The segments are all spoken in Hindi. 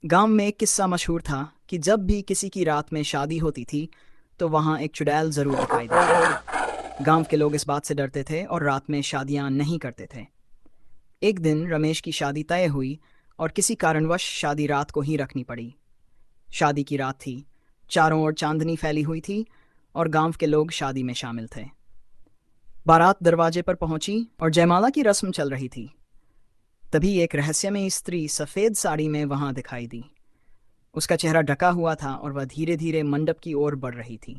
गांव में एक किस्सा मशहूर था कि जब भी किसी की रात में शादी होती थी तो वहां एक चुड़ैल जरूर दिखाई देती थी। गांव के लोग इस बात से डरते थे और रात में शादियां नहीं करते थे। एक दिन रमेश की शादी तय हुई और किसी कारणवश शादी रात को ही रखनी पड़ी। शादी की रात थी, चारों ओर चांदनी फैली हुई थी और गांव के लोग शादी में शामिल थे। बारात दरवाजे पर पहुंची और जयमाला की रस्म चल रही थी। तभी एक रहस्यमयी स्त्री सफेद साड़ी में वहां दिखाई दी। उसका चेहरा ढका हुआ था और वह धीरे धीरे मंडप की ओर बढ़ रही थी।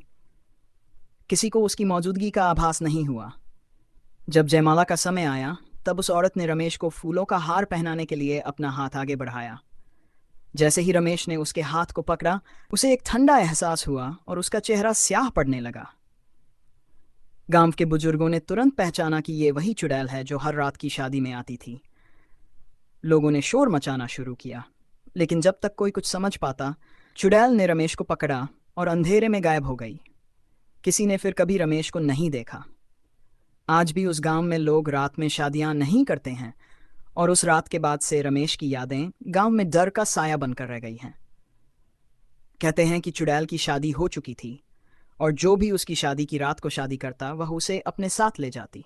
किसी को उसकी मौजूदगी का आभास नहीं हुआ। जब जयमाला का समय आया तब उस औरत ने रमेश को फूलों का हार पहनाने के लिए अपना हाथ आगे बढ़ाया। जैसे ही रमेश ने उसके हाथ को पकड़ा, उसे एक ठंडा एहसास हुआ और उसका चेहरा स्याह पड़ने लगा। गांव के बुजुर्गों ने तुरंत पहचाना कि ये वही चुड़ैल है जो हर रात की शादी में आती थी। लोगों ने शोर मचाना शुरू किया, लेकिन जब तक कोई कुछ समझ पाता, चुड़ैल ने रमेश को पकड़ा और अंधेरे में गायब हो गई। किसी ने फिर कभी रमेश को नहीं देखा। आज भी उस गांव में लोग रात में शादियां नहीं करते हैं और उस रात के बाद से रमेश की यादें गांव में डर का साया बनकर रह गई हैं। कहते हैं कि चुड़ैल की शादी हो चुकी थी और जो भी उसकी शादी की रात को शादी करता वह उसे अपने साथ ले जाती।